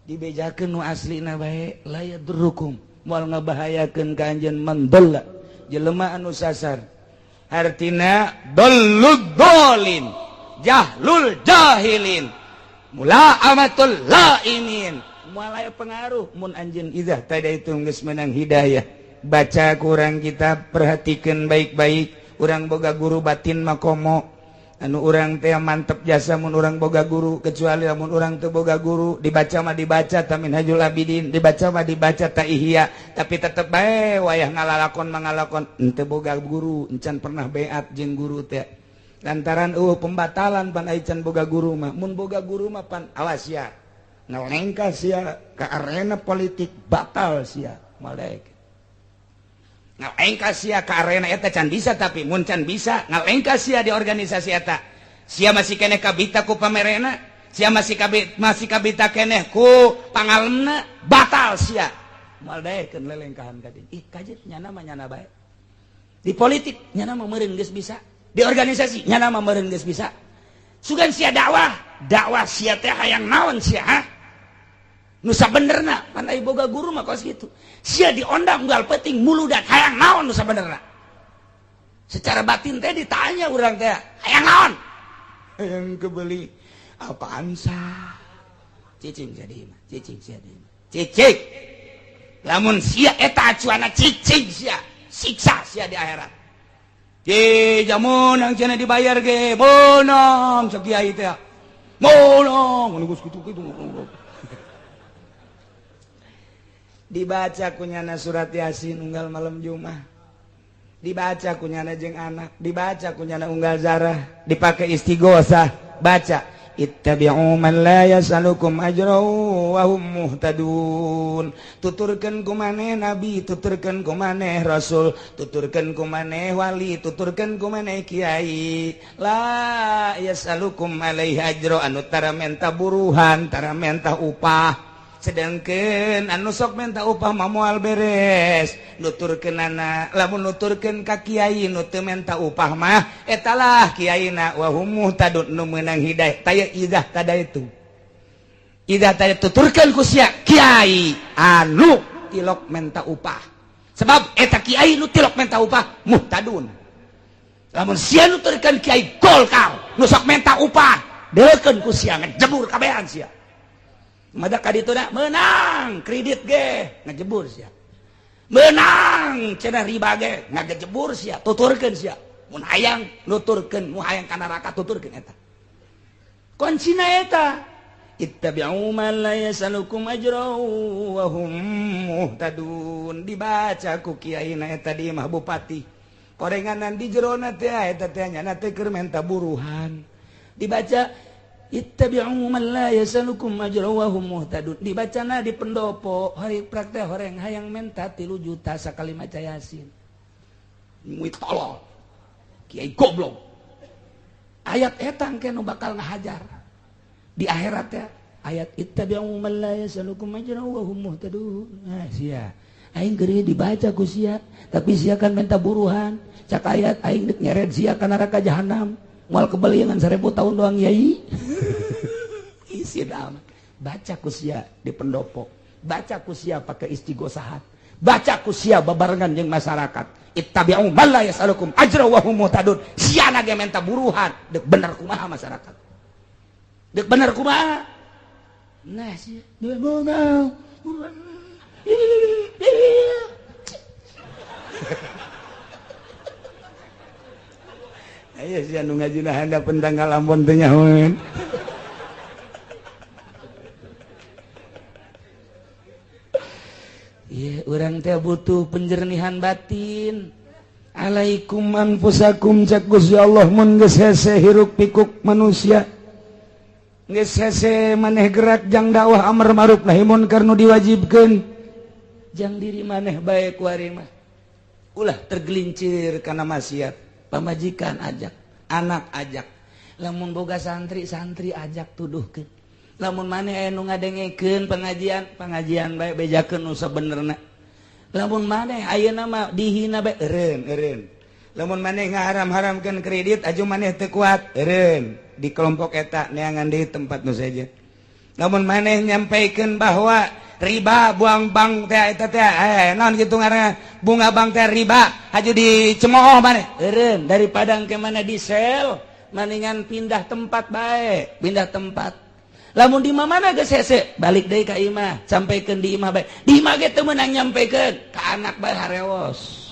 dibejakeun nu aslina bae la yadrukum moal ngabahayakeun ka anjeun mandalla jelema anu sasar artina dallud dolin jahlul jahilin mulaamatul laimin moal aya pengaruh mun anjeun idzah tada itu geus menang hidayah baca kurang kitab perhatikeun baik-baik urang boga guru batin makomo anu urang teh mantep jasa mun urang boga guru kecuali lamun urang teu boga guru dibaca mah dibaca ta Minhajul Abidin dibaca mah dibaca ta Ihya tapi tetep bae wayah ngalalakon mangalakon henteu boga guru encan pernah beat jeung guru teh lantaran pembatalan pan aya can boga guru mah mun boga guru mah pan awas ya ngelengka sia ka arena politik batal sia malek ngalengka sia ka arena eta can bisa tapi mun can bisa ngalengka sia di organisasi eta sia masih keneh kabita ku pamerena sia masih kabita keneh ku pangalemna batal sia moal daekeun lelengkahan ka dieu ih kajet nyana mah nyana bae di politik nyana mah meureun geus bisa di organisasi nyana mah meureun geus bisa sugan sia dakwah sia teh hayang naon sia ha nu sabenerna pan aya boga guru mah kos kitu sia diondang unggal peuting muludan hayang naon nu sabenerna secara batin teh ditanya urang teh hayang naon hayang kebeuli apaan sah cicing jadi mah cicing lamun sia eta acuana cicing sia siksa sia di akhirat jamun yang cenah dibayar ge bonong cek kiai teh bonong mun geus kitu dibaca kunyana surat Yasin unggal malam Jumat dibaca kunyana jeung anak dibaca kunyana unggal zarah dipake istighosah baca ittabi'u man la yasalukum ajran wa hum muhtadun tuturkeun ku maneh nabi tuturkeun ku maneh rasul tuturkeun ku maneh wali tuturkeun ku maneh kiai la yasalukum alaihi ajra anu tara menta buruhan tara menta upah sedangkan anu sok minta upah mah moal beres nuturkeun anak lamun nuturkeun ka kiai nu teu minta upah mah etalah kiaina wa hum muhtadun nu meunang hidayah taya idah tada itu idah tada tuturkeun ku sia kiai anu tilok minta upah sebab eta kiai nu tilok minta upah muhtadun lamun sia nuturkeun kiai golkar nu sok minta upah deukeun ku sia ngejebur kabehan sia mada kadituna menang kredit ge ngajebur sia menang cenah riba ge ngajebur sia tuturkeun sia mun hayang nuturkeun mun hayang ka neraka tuturkeun eta kuncina eta ittabi'u man la yasalukum ajran wa hum muhtadun dibaca ku kiaina eta di mah bupati korenganan di jerona teh eta teh nya teh keur menta buruhan dibaca ittabi'u man la yasalukum ajran wa hum muhtadun dibacana di pendopo hari praktek horeng hayang menta 3 juta sakali maca yasin muit tolol kiai goblok ayat eta engke nu bakal ngahajar di akhirat ya ayat ittabi'u man la yasalukum ajran wa hum muhtadun nah sia aing geuri dibaca ku sia tapi sia kan menta buruhan cak ayat aing deuk nyeret sia ka neraka jahanam moal kebaliangan 1000 tahun doang yai isi dalam baca kusia di pendopo baca kusia pakai istighosahat baca kusia babarengan jeung masyarakat ittabi'u man la yasalukum ajran wa hum muhtadun sia ge menta buruhan deuk bener kumaha masyarakat deuk bener kumaha nah sia deuk bener ayo sia nu ngajina handap pentanggal Ambon teh nyahoeun iya urang teh butuh penjernihan batin alaikum anfusakum cak Gusti Allah mun geus hese hiruk pikuk manusia geus hese maneh gerak jang dakwah amar ma'ruf nahi munkar nu diwajibkeun jang diri maneh bae ku ari mah ulah tergelincir kana maksiat pamajikan ajak anak ajak lamun boga santri ajak tuduhkeun lamun maneh aya nu ngadengekeun pengajian bae bejakeun nu sabenerna lamun maneh ayeuna mah dihina bae eureun lamun maneh ngaharam-haramkeun kredit aju maneh teu kuat eureun di kelompok eta neangan deui tempat nu saja lamun maneh nyampaikeun bahwa riba buang bank teh eta teh naon kitu ngaranna bunga bank teh riba haju dicemooh maneh eureun daripada engke mana di sel mendingan pindah tempat bae pindah tempat lamun di mana geus hese balik deui ka imah sampaikeun di imah bae di imah ge teu meunang nyampaikeun ka anak bae harewos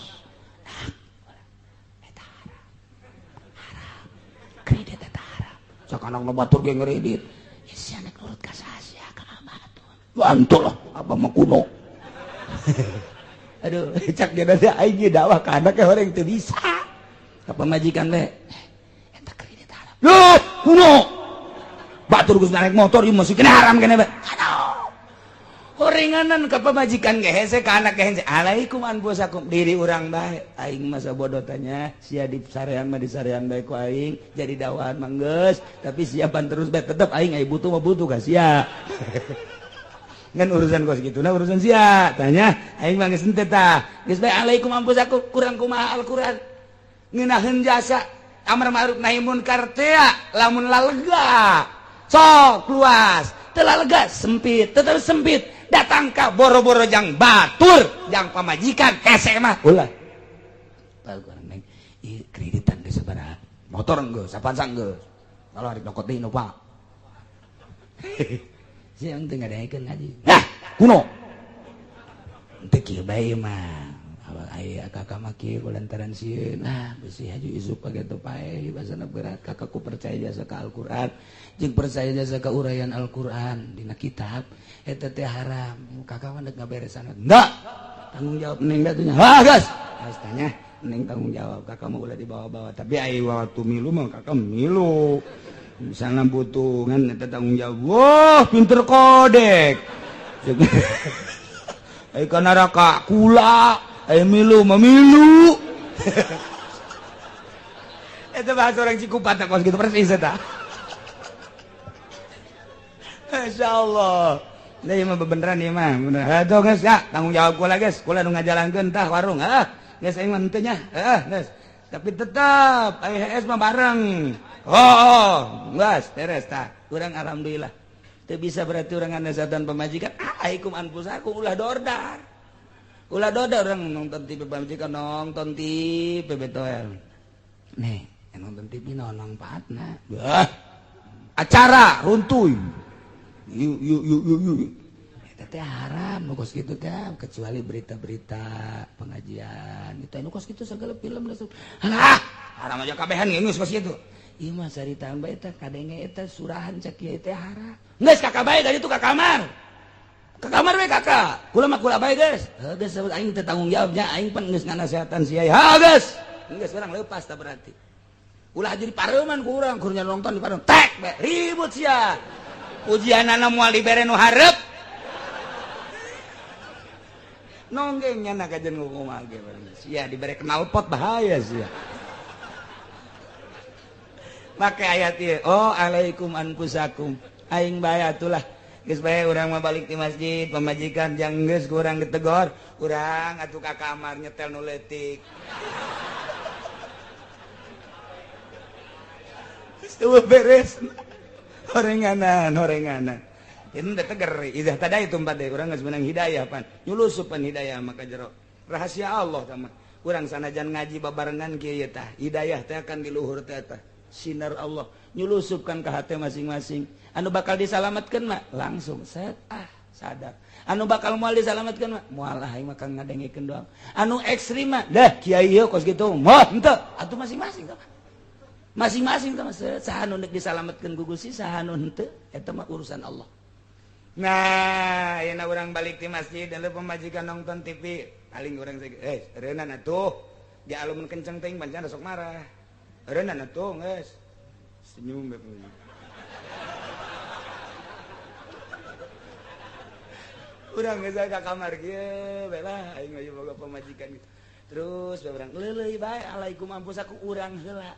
eta haram kredit eta haram sak anak nu batur ge ngredit isi anak nurut ka sasia ka bantul lah apa mah kuno aduh cak dia ada aing dakwah ka anak ke orang teu bisa apa majikan we eta kredit haram loh kuno batur geus naik motor ieu masih kena haram kene bae aduh horenganan ka pamajikan ge hese ka anak ge hese alaikum anfusakum diri urang bae aing masa bodoh tanya sia di sarean mah di sarean bae ku aing jadi dakwahan mah geus tapi siapan terus bae tetep aing aya butuh mah butuh ka sia ngan urusan kos gitu nah urusan sia tanya aing mah geus henteu tah geus bae alaikum anfusakum kurang kumaha Al-Qur'an ngeunaheun jasa amar ma'ruf nahi munkar teh lamun lalega sok luas teu lalega sempit tetep sempit datang ka boro-boro jang batur jang pamajikan hese mah ulah Al-Qur'an neng ieu kreditan geus sabaraha motor geus sapansa geus kalau arek dokot deui nu Pak siang teu ngadaekeun ngaji nah kuno teu kieu bae mah aya kakak mah kieu lantaran sieun nah bisi haju isuk pageto pae basana berat kakakku percaya jasa ka Al-Qur'an jeung percaya jasa ka uraian Al-Qur'an dina kitab eta teh haram kakak mah deuk ngaberesan enggak tanggung jawab neng da tunya ha gas tanya neng tanggung jawab kakak mah ulah dibawa-bawa tapi ai waktu milu mah kakak milu misalnya butuh kan eta tanggung jawab wah pinter kodek ai ka neraka kula ai milu mamilu eta bahasa orang Cikupat kos gitu persis eta masyaallah Ini mah beneran ieu mah. Bener. Atuh geus ya, tanggung jawab kula geus. Kula nu ngajalankeun tah warung. Geus aing mah henteu nya. Geus. Tapi tetep AHS mah bareng. Oh, geus beres tah. Urang alhamdulillah. Teu bisa berarti urang nasihatkeun pamajikan. Aikum anfusakum ulah dordar. Ulah dordar urang nonton TV pamajikan nonton TV betoel. Nih, nonton TV nonong patna. Acara runtuy. Yuk. Eta teh haram nu kos kitu teh kecuali berita-berita pengajian. Itu anu kos kitu segala film da. Alah, haram aja kabehan geus kos kitu. Ieu mah saritaan bae eta kadenge eta surahan cak kieu teh haram. Geus kakak bae dari itu ka kamar. Ka kamar we kakak. Kula mah kula bae geus. Geus aing teh tanggung jawabnya aing pan geus nganasehatan si aya. Geus. Geus urang leupas tah berarti. Ulah jadi pareuman ku urang keur nonton di pareuman. Tek be ribut sia. Ujianana moal dibere nu hareup. Nonggengnya na kajen ngukumaha ge bareng. Sia dibere knalpot bahaya sia. Make ayat ieu, oh alaikum anfusakum. Aing bae atulah. Geus bae urang mah balik ti masjid, pamajikan jang geus ku urang ditegor, urang atuh ka kamar nyetel nu leutik. Geus teu beres. Horenganan. Itu teger, idah tadai tumpat deh, orang geus menang hidayah pan. Nyulusup pan hidayah maka jero. Rahasia Allah sama. Urang sanajan ngaji babarengan kieu tah. Hidayah teh akan di luhur teh tah. Sinar Allah nyulusupkan ke hati masing-masing. Anu bakal disalamatkeun mah langsung set sadar. Anu bakal moal disalamatkeun mah moal aing mah kang ngadengikeun doang. Anu ekstrim mah dah kiai ieu kos kitu moh henteu. Atuh masing-masing tah. Masing-masing tah saha nu deuk disalametkeun ku Gusti saha nu henteu eta mah urusan Allah. Nah, ayeuna urang balik ti masjid dan pemajikan nonton TV, paling urang reunan atuh. Di alumun kenceng teuing pancen sok marah. Reunan atuh geus. Senyum bae. Urang geus ka kamar kieu bae lah aing mah boga pemajikan gitu. Terus bae urang leuleuy bae alaikum ampusaku urang heula.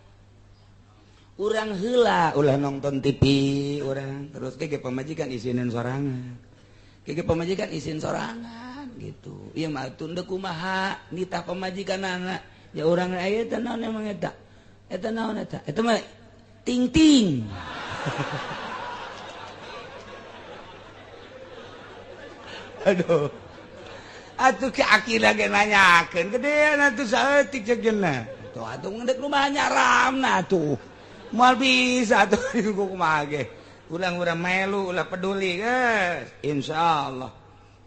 Urang heula ulah nonton TV urang terus ke pamajikan isinin sorangan ke pamajikan isin sorangan gitu ieu mah tunduk kumaha nitah pamajikanana ya urang aya teh naon emang eta naon eta mah ting aduh atuh ke akila ge nanyakeun gedean atuh saeutik ceuk cenah tuh atuh ngendek rumah nyaramna atuh moal bisa tuh kumaha ge. Ulang-urang melu ulah peduli geus. Insyaallah.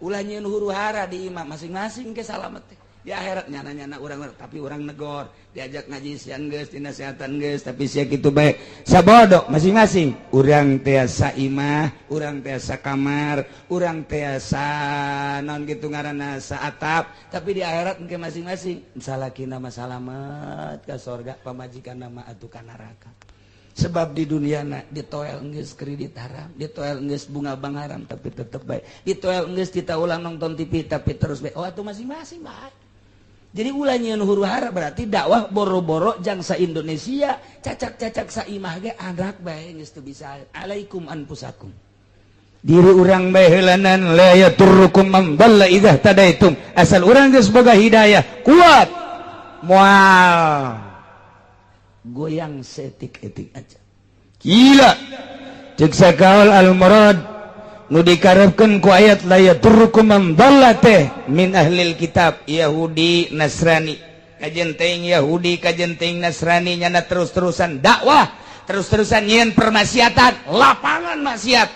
Ulah nyieun huru-hara di imam masing-masing ke salamet teh. Di akhirat nyana-nyana urang tapi urang negor, diajak ngaji sian geus, dinasehatan geus, tapi sia kitu bae. Sabodo masing-masing. Urang teh saimah, urang teh sakamar, urang teh naon kitu ngaranna saatap, tapi di akhirat engke masing-masing. Salakina mah salamet ka surga, pamajikan nama atuh ka neraka. Sebab di dunia ditoel geus kredit haram, ditoel geus bunga bank haram tapi tetep baik. Ditoel geus kita ulang nonton TV tapi terus baik. Oh atuh masing-masing baik. Jadi ulah nyieun huru-hara berarti dakwah boro-boro jang sa Indonesia, cacak-cacak sa imah ge anak bae geus teu bisa. Alaikum anfusakum. Diri urang bae heulanan la yaturrukum man dalla idza tadaitum. Asal urang geus boga hidayah kuat moal goyang setik-etik aja. Gila. Cek sakaul al-murad nu dikarepkeun ku ayat la yaturrukum man dalla teh min ahlil kitab Yahudi Nasrani. Kajen teuing Yahudi, kajen teuing Nasrani nyana terus-terusan dakwah, terus-terusan nyieun permaksiatan, lapangan maksiat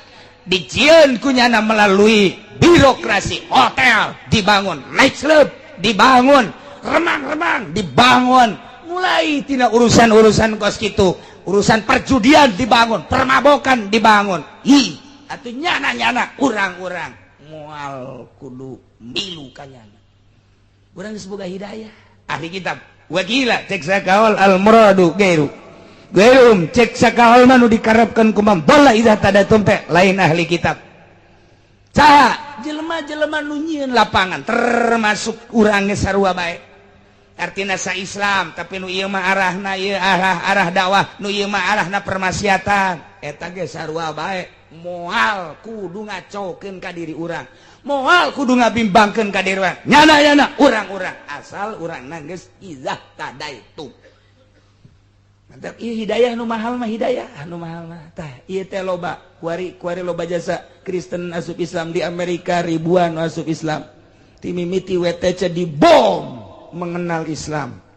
dicieun ku nyana melalui birokrasi, hotel dibangun, nightclub dibangun, remang-remang dibangun. Mulai tina urusan-urusan kos kitu, urusan perjudian dibangun, permabokan dibangun. Atuh nyana-nyana urang-urang moal kudu milu ka nyana. Urang geus boga hidayah. Ahli kitab, wa gila cek sakaul al-muradu gairu. Gairum cek sakaul manu dikarepkeun ku man dalla idza tadatum teh lain ahli kitab. Saha jelema-jelema nu nyieun lapangan termasuk urang geus sarua bae. Artina sa Islam tapi nu ieu mah arahna ieu arah dakwah nu ieu mah arahna permaksiatan eta ge sarua bae moal kudu ngacokeun ka diri urang moal kudu ngabimbangkeun ka diri urang nyana urang-urang asal urangna geus izah tadaitu mantap ieu hidayah nu mahal mah hidayah anu mahal mah tah ieu teh loba kuari loba jasa Kristen asup Islam di Amerika ribuan asup Islam ti mimiti WTC dibom mengenal Islam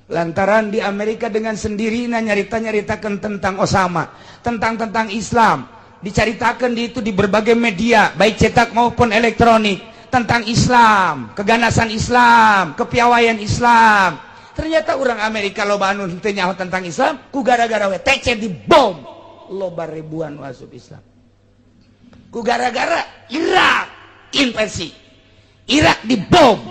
lantaran di Amerika dengan sendirinya nyarita-nyaritakan tentang Osama, tentang Islam, diceritakan di itu di berbagai media, baik cetak maupun elektronik, tentang Islam, keganasan Islam, kepiawaian Islam. Ternyata orang Amerika loba anu teu nyaho tentang Islam, ku gara-gara WTC dibom, loba ribuan masuk Islam. Ku gara-gara Irak invasi, Irak dibom,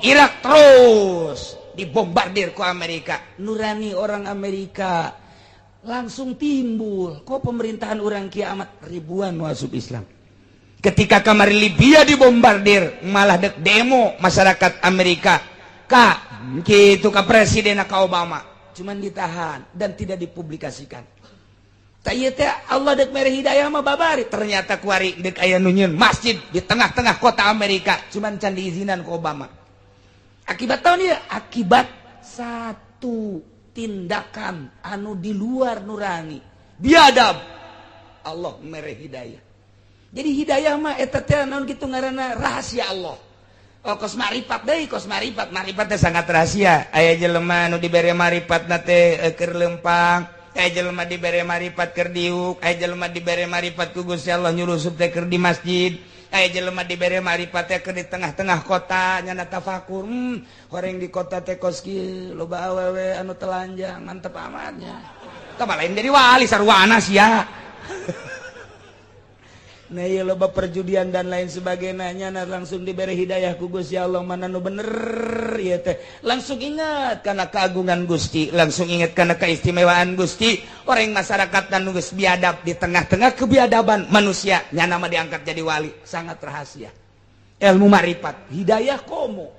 Irak terus dibombardir ku Amerika. Nurani orang Amerika langsung timbul kok pemerintahan orang kiamat ribuan masuk Islam. Ketika kamari Libya dibombardir malah dek demo masyarakat Amerika ka gitu ka presiden ka Obama cuman ditahan dan tidak dipublikasikan. Tak ieu teh Allah dek mere hidayah mah babari ternyata kuari dek aya nu nyieun masjid di tengah-tengah kota Amerika cuman can diizinan ku Obama. Akibat tahun dia akibat satu tindakan anu di luar nurani biadab Allah mere hidayah. Jadi hidayah mah eta teh naon kitu ngaranna rahasia Allah. Oh kos maripat deui kos maripat teh sangat rahasia. Aya jelema anu dibere maripatna teh keur lempang, aya jelema dibere maripat keur diuk, aya jelema dibere maripat ku Gusti Allah nyurusup teh keur di masjid. Aya jelema dibere maripat teh keur di tengah-tengah kota nyana tafakur horeng di kota teh kos kieu loba awewe anu telanjang mantep amatnya tah lain jadi wali sarwana sia nah ieu loba perjudian dan lain sebagainya nyana langsung dibere hidayah ku Gusti Allah mana nu bener ieu teh langsung ingat kana keagungan Gusti langsung ingat kana keistimewaan Gusti orang masyarakat anu geus biadab di tengah-tengah kebiadaban manusia nyana mah diangkat jadi wali sangat rahasia ilmu marifat hidayah komo.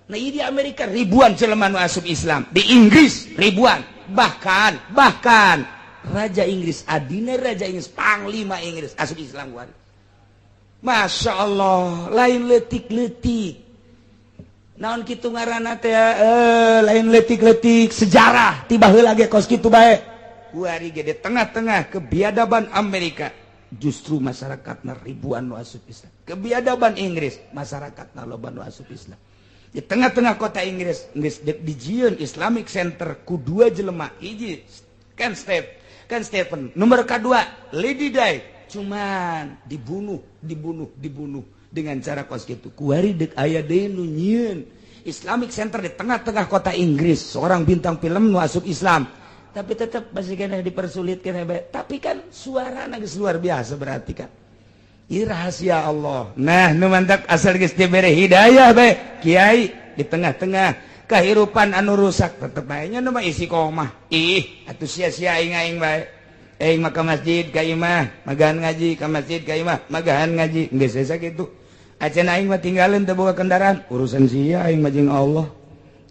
Nah di Amerika ribuan jelema nu asup Islam di Inggris ribuan bahkan Raja Inggris adina Raja Inggris panglima Inggris asup Islam kuari. Masya Allah lain letik-letik naon kitu ngaranna teh lain letik-letik sejarah tiba heula ge kos kitu bae kuari ge di tengah-tengah kebiadaban Amerika justru masyarakatna ribuan nu asup Islam kebiadaban Inggris masyarakatna loba nu asup Islam di tengah-tengah kota Inggris geus dijieun Islamic Center ku dua jelema hiji Ken Stephen nomor kedua Lady Di cuman dibunuh dengan cara kos kitu kuari dek aya deui nu nyieun Islamic Center di tengah-tengah kota Inggris seorang bintang film nu asup Islam tapi tetap masih kena dipersulit kena tapi kan suara geus luar biasa berarti kan ieu rahasia Allah. Nah nu mantap asal geus dibere hidayah bae kiai di tengah-tengah kehidupan anu rusak tetep bae nya nu mah isi komah atuh sia-sia aing bae aing mah ka masjid ka imah magahan ngaji ka masjid ka imah magahan ngaji geus sakitu acan aing mah tinggalin teu boga kendaraan urusan sia aing mah jeung Allah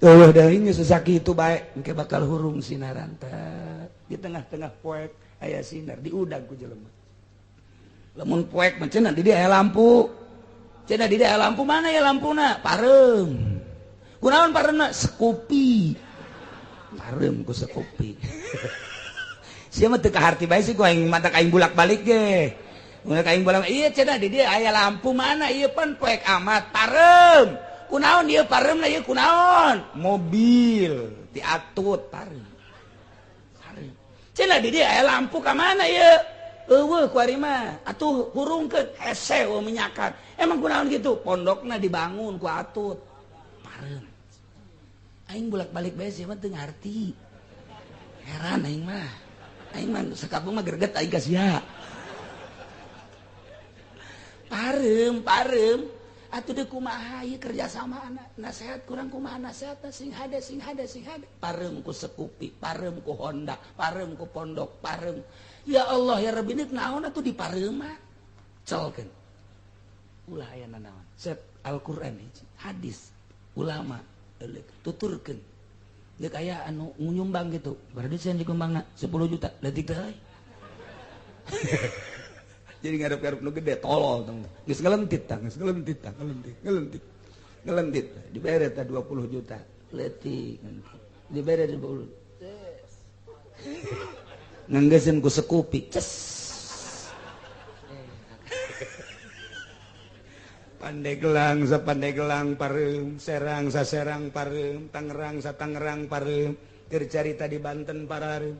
eueuh da ieu sakitu bae engke bakal hurung sinaran teh di tengah-tengah poek aya sinar diudag ku jelema lamun poek mah cenah di dia aya lampu cenah di dia aya lampu mana ya lampuna pareum kunaon pareumna sekupi pareum ku sekupi sia mah teu kaharti bae sih ku aing matak aing bolak-balik ge mun aing bolak ieu cenah di dia aya lampu mana ieu pan poek amat pareum kunaon ieu pareumna ieu kunaon mobil diatut pareum cenah di dia aya lampu ka mana ieu eueuh kuari mah atuh hurungkeun hese we minyakan emang kunaon kitu pondokna dibangun ku atut pareum aing bolak-balik bae sih mah teu ngarti heran aing mah sakabung mah greget aing ka sia pareum atuh deuk kumaha ieu kerja sama anak nasehat kurang kumaha nasehatna sing hade pareum ku sekupi pareum ku Honda pareum ku pondok pareum ya Allah ya Rabbi nek naon atuh di pareum mah colkeun ulah aya naon set Al-Qur'an hiji hadis ulama tuturkeun deuk aya anu nyumbang gitu berarti saya dikumbangna 10 juta leutik teh Jadi ngarep-ngarep nu gede tolol tong. Geus ngelentit ngelentit. Dibere tah 20 juta. Leutik. Dibere 20. Nganggeuskeun ku sekupi. Ces. Pandeglang sapandeglang pareum, serang saserang pareum, Tangerang satangerang pareum, keur carita di Banten pareum.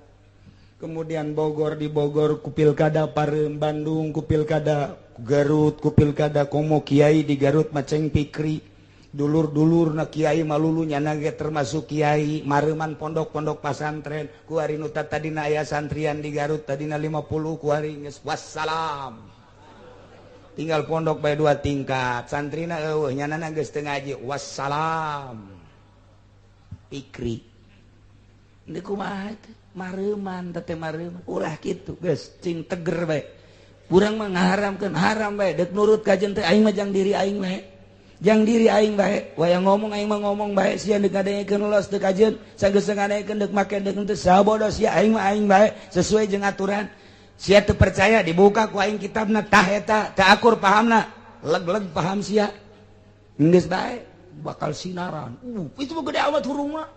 Kemudian Bogor di Bogor ku pilkada pareum, Bandung ku pilkada, Garut ku pilkada, komo kiai di Garut Maceng Pikri, dulur-dulur na kiai malulu nyana ge termasuk kiai, mareuman pondok-pondok pasantren, ku ari nu tadina aya santrian di Garut tadina 50 ku ari geus wassalam. Tinggal pondok bae 2 tingkat, santrina eueuh nyanana geus teu ngaji, wassalam. Pikri. Ini kumaha teh? Mareuman teh mareuman. Ulah kitu geus cing teger bae. Urang mah ngaharamkeun haram bae, deuk nurut kajen teh aing mah jang diri aing bae. Jang diri aing bae, wayang ngomong aing mah ngomong bae, sia deuk ngadengekeun los teu kajen, sanggeus ngadengekeun deuk make deuk teu sabodo sia aing mah aing bae sesuai jeung aturan. Sia teu percaya dibuka ku aing kitabna tah eta teu akur pahamna, leg-leg paham sia. Geus bae bakal sinaran. Itu mah gede amat hurung mah.